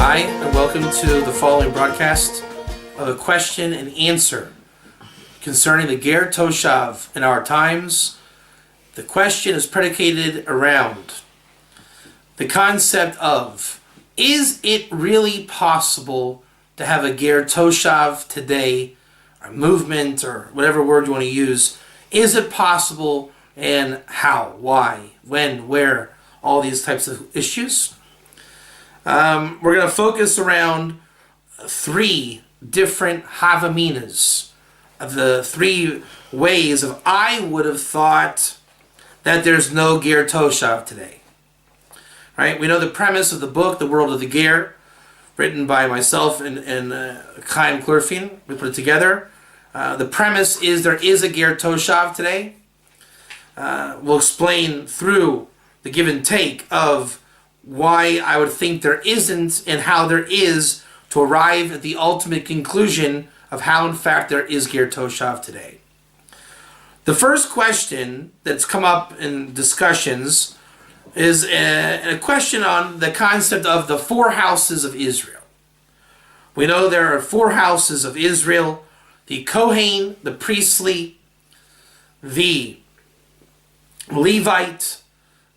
Hi, and welcome to the following broadcast of a question and answer concerning the Ger Toshav in our times. The question is predicated around the concept of, is it really possible to have a Ger Toshav today, a movement, or whatever word you want to use? Is it possible, and how, why, when, where, all these types of issues? We're going to focus around three different havaminas, of the three ways of I would have thought that there's no Ger Toshav today. Right? We know the premise of the book, The World of the Ger, written by myself and Chaim Klurfin. We put it together. The premise is there is a Ger Toshav today. We'll explain through the give and take of why I would think there isn't and how there is to arrive at the ultimate conclusion of how in fact there is Ger Toshav today. The first question that's come up in discussions is a question on the concept of the four houses of Israel. We know there are four houses of Israel: the Kohen, the priestly, the Levite,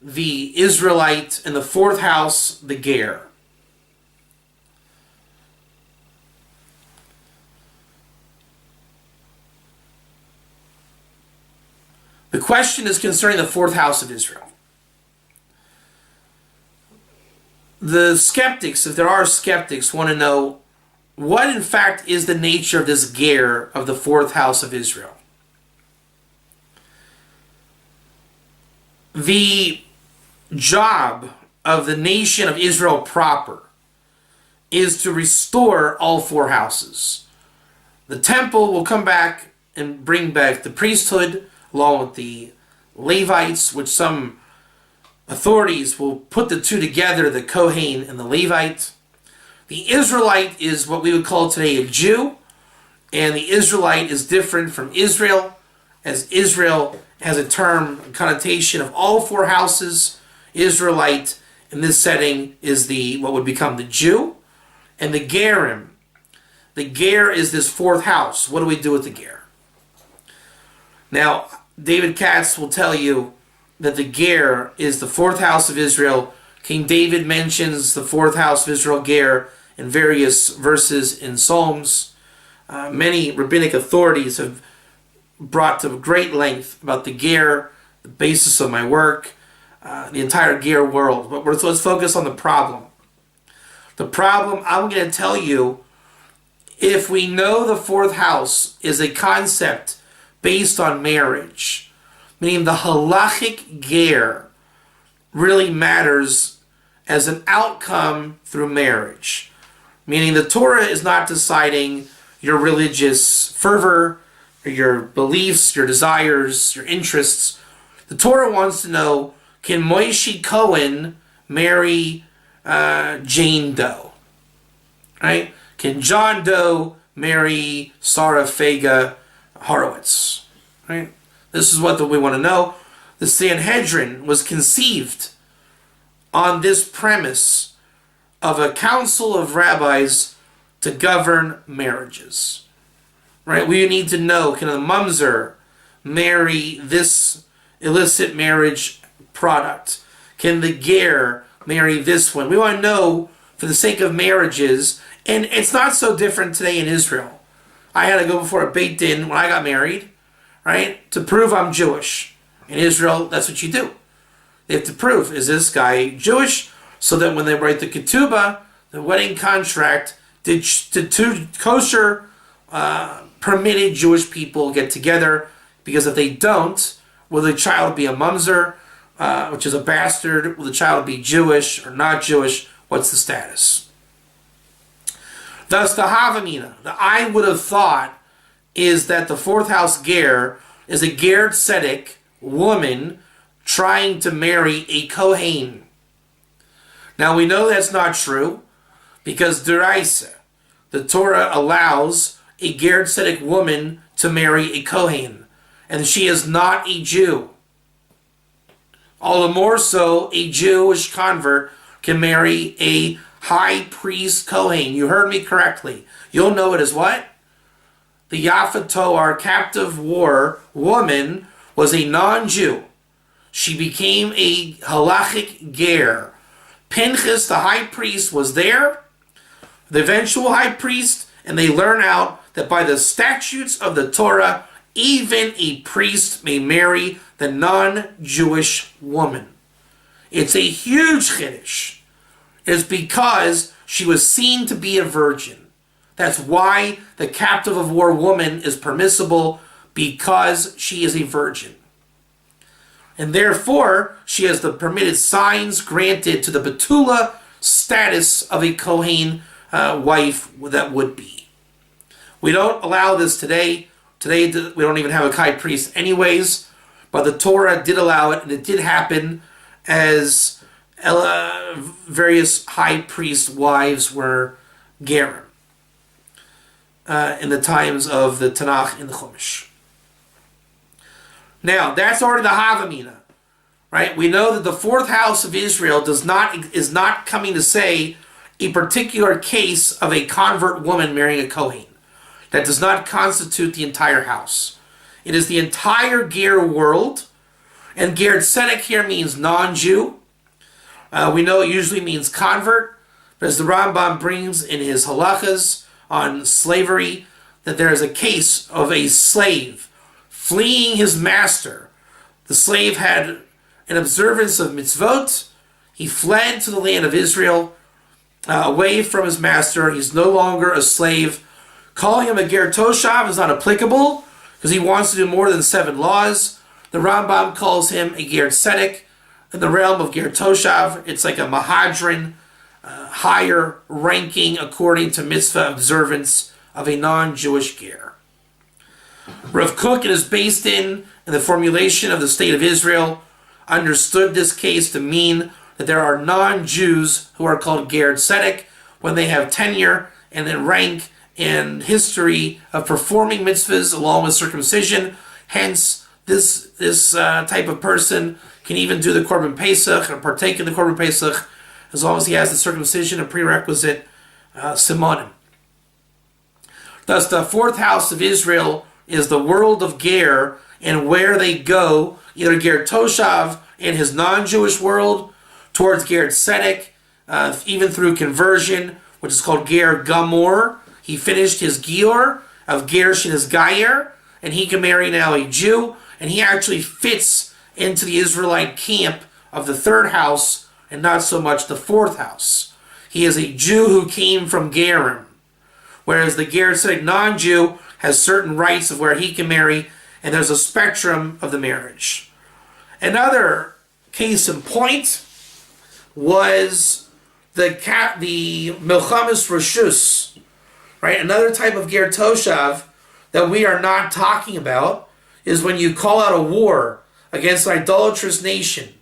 the Israelite, and the fourth house, the Ger. The question is concerning the fourth house of Israel. The skeptics, if there are skeptics, want to know what in fact is the nature of this Ger of the fourth house of Israel. The job of the nation of Israel proper is to restore all four houses. The temple will come back and bring back the priesthood along with the Levites, which some authorities will put the two together, the Kohen and the Levite. The Israelite is what we would call today a Jew, and the Israelite is different from Israel, as Israel has a term, a connotation of all four houses. Israelite in this setting is the what would become the Jew, and the Gerim. The Ger is this fourth house. What do we do with the Ger? Now, David Katz will tell you that the Ger is the fourth house of Israel. King David mentions the fourth house of Israel, Ger, in various verses in Psalms. Many rabbinic authorities have brought to great length about the Ger, the basis of my work, the entire Ger world. But let's focus on the problem. The problem, I'm going to tell you, if we know the fourth house is a concept based on marriage, meaning the halachic Ger really matters as an outcome through marriage. Meaning the Torah is not deciding your religious fervor, or your beliefs, your desires, your interests. The Torah wants to know, can Moshe Cohen marry Jane Doe? Right? Can John Doe marry Sarah Fega Horowitz? Right? This is what we want to know. The Sanhedrin was conceived on this premise of a council of rabbis to govern marriages. Right? We need to know, can a mamzer marry this illicit marriage product? Can the Ger marry this one? We want to know for the sake of marriages, and it's not so different today in Israel. I had to go before a Beit Din when I got married, right, to prove I'm Jewish. In Israel, that's what you do. They have to prove, is this guy Jewish? So that when they write the ketubah, the wedding contract, did two kosher permitted Jewish people get together? Because if they don't, will the child be a mamzer, which is a bastard? Will the child be Jewish or not Jewish? What's the status? Thus, the havamina, the I would have thought, is that the fourth house Ger is a Ger tzedek woman trying to marry a Kohen. Now we know that's not true because Deraisa, the Torah allows a Ger tzedek woman to marry a Kohen, and she is not a Jew. All the more so, a Jewish convert can marry a high priest Kohen. You heard me correctly. You'll know it as what? The Yafat Toar, captive war woman, was a non-Jew. She became a halachic ger. Pinchas, the high priest, was there, the eventual high priest, and they learn out that by the statutes of the Torah, even a priest may marry the non-Jewish woman. It's a huge chiddush. It's because she was seen to be a virgin. That's why the captive of war woman is permissible, because she is a virgin. And therefore, she has the permitted signs granted to the Betula status of a Kohen wife that would be. We don't allow this today. Today, we don't even have a high priest anyways, but the Torah did allow it, and it did happen as various high priest wives were gerim in the times of the Tanakh and the Chumash. Now, that's already the Havamina, right? We know that the fourth house of Israel is not coming to say a particular case of a convert woman marrying a Kohen. That does not constitute the entire house. It is the entire Ger world, and Ger Tzedek here means non-Jew. We know it usually means convert, but as the Rambam brings in his halachas on slavery, that there is a case of a slave fleeing his master. The slave had an observance of mitzvot. He fled to the land of Israel, away from his master. He's no longer a slave. Calling him a Ger Toshav is not applicable, because he wants to do more than 7 laws. The Rambam calls him a Ger Tzedek. In the realm of Ger Toshav, it's like a Mahadran, higher ranking according to mitzvah observance of a non-Jewish Ger. Rav Kook, it is based in the formulation of the state of Israel, understood this case to mean that there are non-Jews who are called Ger Tzedek when they have tenure and then rank and history of performing mitzvahs along with circumcision. Hence, this type of person can even do the Korban Pesach or partake in the Korban Pesach as long as he has the circumcision and prerequisite simonim. Thus, the fourth house of Israel is the world of Ger, and where they go, either Ger Toshav in his non-Jewish world, towards Ger Tzedek, even through conversion, which is called Ger Gamor. He finished his Gior of Gershon his Gayer, and he can marry now a Jew, and he actually fits into the Israelite camp of the third house, and not so much the fourth house. He is a Jew who came from Gerim, whereas the Ger Tzedek non-Jew has certain rights of where he can marry, and there's a spectrum of the marriage. Another case in point was the Milchamas Rishus, right? Another type of Ger Toshav that we are not talking about is when you call out a war against an idolatrous nation.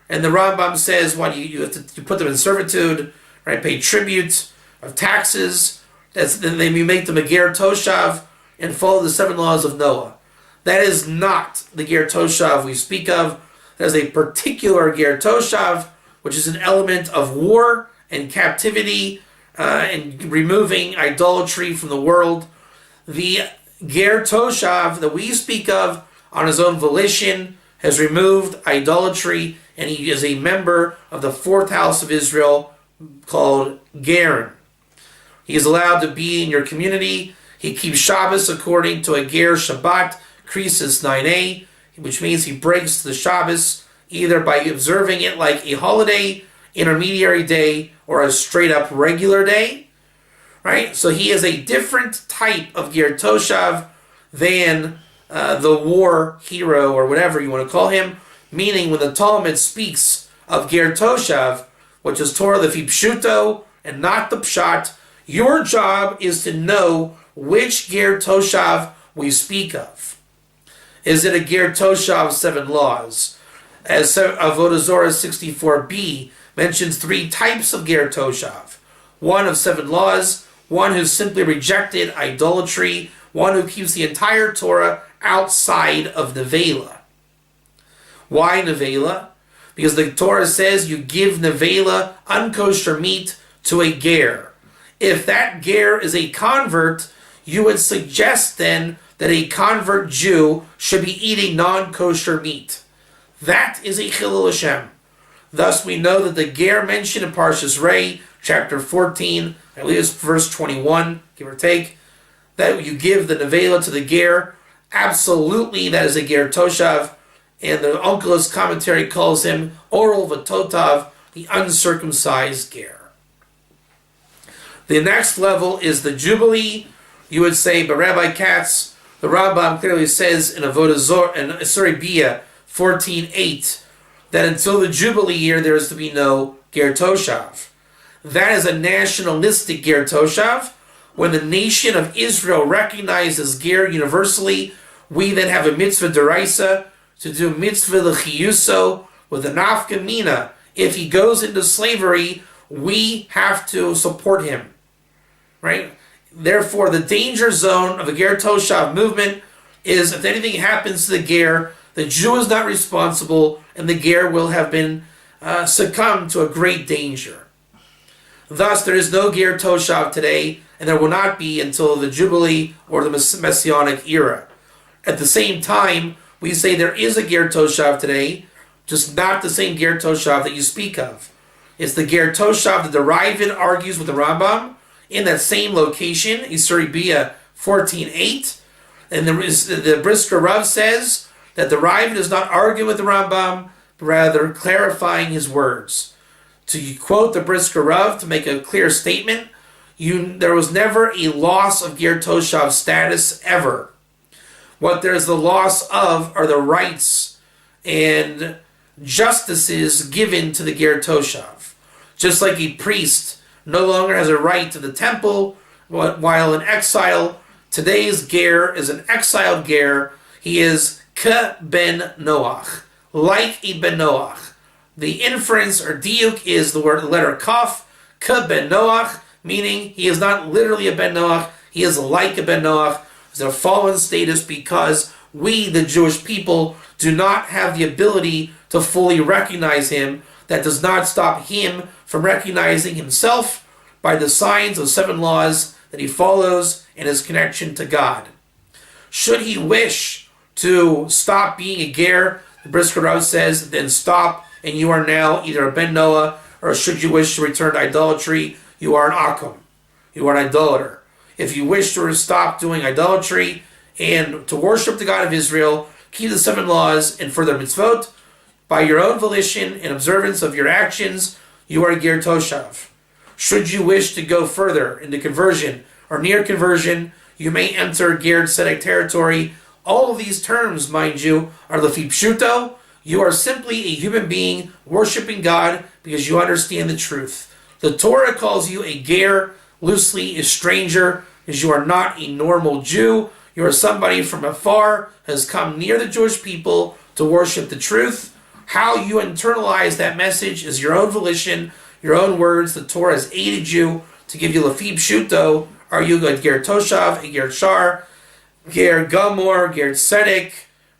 And the Rambam says, you have to put them in servitude, right? Pay tribute of taxes. Then you make them a Ger Toshav and follow the 7 laws of Noah. That is not the Ger Toshav we speak of. That is a particular Ger Toshav, which is an element of war and captivity and removing idolatry from the world. The Ger Toshav that we speak of on his own volition has removed idolatry, and he is a member of the fourth house of Israel called Gerim. He is allowed to be in your community. He keeps Shabbos according to a Ger Shabbat, Krisis 9a, which means he breaks the Shabbos either by observing it like a holiday, intermediary day, or a straight up regular day. Right? So he is a different type of Ger Toshav than the war hero, or whatever you want to call him. Meaning when the Talmud speaks of Ger Toshav, which is Torah Lefi Pshuto and not the Pshat, your job is to know which Ger Toshav we speak of. Is it a Ger Toshav 7 laws? As Avodah Zorah 64b mentions 3 types of Ger Toshav. One of 7 laws, one who simply rejected idolatry, one who keeps the entire Torah outside of Nevela. Why Nevela? Because the Torah says you give Nevela unkosher meat to a ger. If that ger is a convert, you would suggest then that a convert Jew should be eating non-kosher meat. That is a chilul Hashem. Thus we know that the ger mentioned in Parshas Rei, chapter 14, I believe it's verse 21, give or take, that you give the nevela to the ger. Absolutely, that is a ger toshav. And the Onkelos commentary calls him oral v'totav, the uncircumcised ger. The next level is the Jubilee. You would say, but Rabbi Katz, the Rambam clearly says in Avodah Zorah, in Bia 14:8, that until the Jubilee year there is to be no Ger Toshav. That is a nationalistic Ger Toshav. When the nation of Israel recognizes Ger universally, we then have a mitzvah deraisa to do mitzvah l'chiyuso with a nafka mina. If he goes into slavery, we have to support him, right? Therefore, the danger zone of a Ger Toshav movement is if anything happens to the Ger, the Jew is not responsible, and the Ger will have been succumbed to a great danger. Thus, there is no Ger Toshav today, and there will not be until the Jubilee or the Messianic era. At the same time, we say there is a Ger Toshav today, just not the same Ger Toshav that you speak of. It's the Ger Toshav that the Ravid argues with the Rambam in that same location, Isuri Bia 14:8. And the Brisker Rav says that the Ravid is not arguing with the Rambam, but rather clarifying his words. To quote the Brisker Rav, to make a clear statement, there was never a loss of Ger Toshav status ever. What there's the loss of are the rights and justices given to the Ger Toshav. Just like a priest no longer has a right to the temple while in exile, today's ger is an exiled ger. He is ke ben Noach, like a ben Noach. The inference or diuk is the letter kaf, ke ben Noach, meaning he is not literally a ben Noach, he is like a ben Noach. It's a fallen status because we, the Jewish people, do not have the ability to fully recognize him. That does not stop him from recognizing himself by the signs of 7 laws that he follows in his connection to God. Should he wish to stop being a ger, the Brisker Rav says, then stop, and you are now either a ben Noah, or should you wish to return to idolatry, you are an akum. You are an idolater. If you wish to stop doing idolatry and to worship the God of Israel, keep the 7 laws and further mitzvot, by your own volition and observance of your actions, you are a Ger Toshav. Should you wish to go further into conversion or near conversion, you may enter Ger Tzedek territory. All of these terms, mind you, are lefi pshuto. You are simply a human being worshiping God because you understand the truth. The Torah calls you a ger, loosely a stranger, because you are not a normal Jew. You are somebody from afar, has come near the Jewish people to worship the truth. How you internalize that message is your own volition, your own words. The Torah has aided you to give you lefi pshuto. Are you a ger toshav, a ger shar, ger gamor, ger tzedek?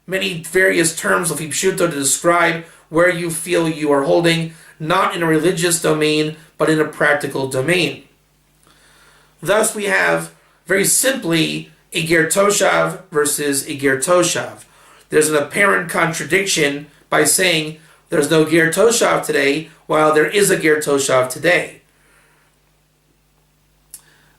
Many various terms lefi pshuto to describe where you feel you are holding, not in a religious domain, but in a practical domain. Thus we have, very simply, a ger toshav versus a ger toshav. There's an apparent contradiction by saying there's no ger toshav today, while there is a ger toshav today.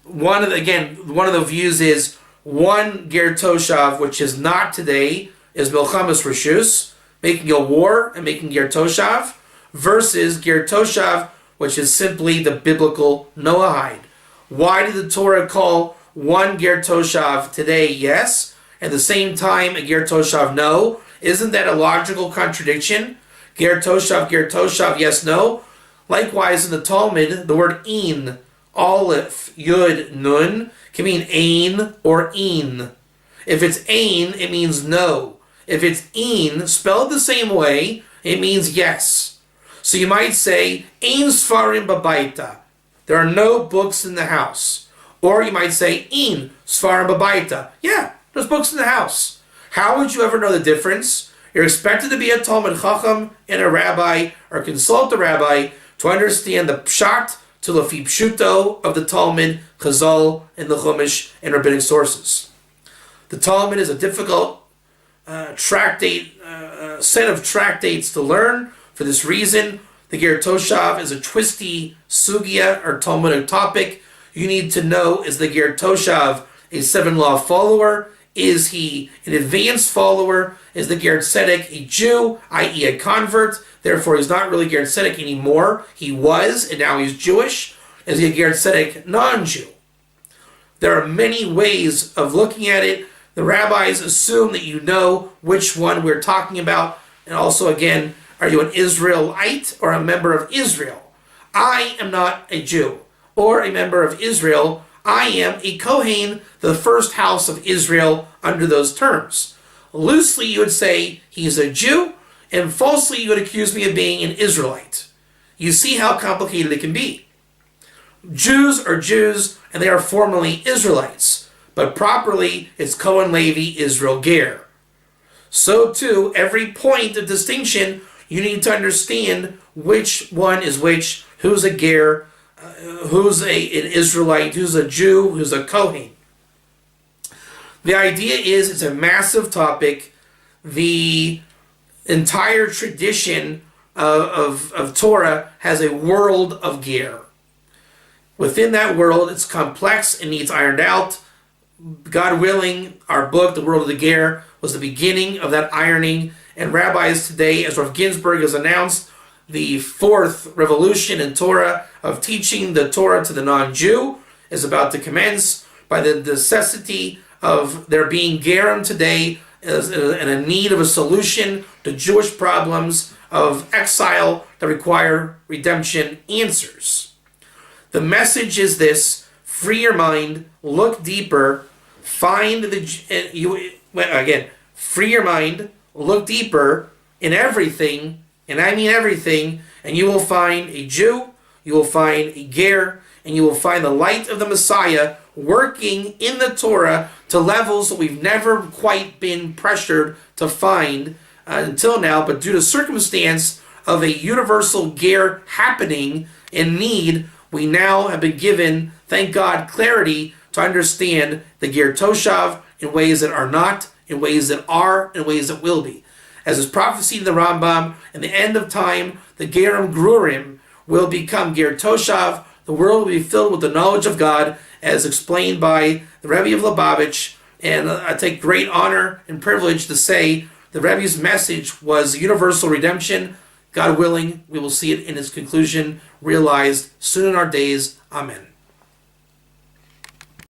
One of the views is one ger toshav, which is not today, is milchamas reshus, making a war and making ger toshav, versus ger toshav, which is simply the biblical Noahide. Why did the Torah call one ger toshav today yes, at the same time a ger toshav no? Isn't that a logical contradiction? Ger toshav, yes, no. Likewise, in the Talmud, the word ein, aleph, yud, nun, can mean ein or een. If it's ein, it means no. If it's ein, spelled the same way, it means yes. So you might say, ein sfarim babaita. There are no books in the house. Or you might say, ein sfarim babaita. Yeah, there's books in the house. How would you ever know the difference? You're expected to be a Talmud Chacham and a rabbi, or consult a rabbi to understand the pshat, to Lafi Pshuto of the Talmud, Chazal, and the Chumash, and Rabbinic Sources. The Talmud is a difficult set of tractates to learn. For this reason, the Ger Toshav is a twisty sugya or Talmudic topic. You need to know, is the Ger Toshav a seven-law follower? Is he an advanced follower? Is the Ger Tzedek a Jew, i.e. a convert? Therefore, he's not really Ger Tzedek anymore. He was, and now he's Jewish. Is he a Ger Tzedek non-Jew? There are many ways of looking at it. The rabbis assume that you know which one we're talking about. And also, again, are you an Israelite or a member of Israel? I am not a Jew or a member of Israel. I am a Kohen, the first house of Israel under those terms. Loosely, you would say he's a Jew, and falsely, you would accuse me of being an Israelite. You see how complicated it can be. Jews are Jews, and they are formally Israelites, but properly, it's Cohen Levi Israel Ger. So too, every point of distinction, you need to understand which one is which, who's a Ger, who's an Israelite, who's a Jew, who's a Kohen. The idea is it's a massive topic. The entire tradition of Torah has a world of Ger. Within that world, it's complex and needs ironed out. God willing, our book, The World of the Ger, was the beginning of that ironing. And rabbis today, as Rav Ginsburg has announced, the fourth revolution in Torah of teaching the Torah to the non-Jew is about to commence by the necessity of there being Gerim today and a need of a solution to Jewish problems of exile that require redemption answers. The message is this: free your mind, look deeper, free your mind, look deeper in everything, and I mean everything, and you will find a Jew, you will find a Ger, and you will find the light of the Messiah working in the Torah to levels that we've never quite been pressured to find until now, but due to circumstance of a universal Ger happening in need, we now have been given, thank God, clarity to understand the Ger Toshav in ways that are not, in ways that are, in ways that will be. As is prophesied in the Rambam, in the end of time, the Gerim Grurim will become Ger Toshav. The world will be filled with the knowledge of God, as explained by the Rebbe of Lubavitch. And I take great honor and privilege to say the Rebbe's message was universal redemption. God willing, we will see it in its conclusion realized soon in our days. Amen.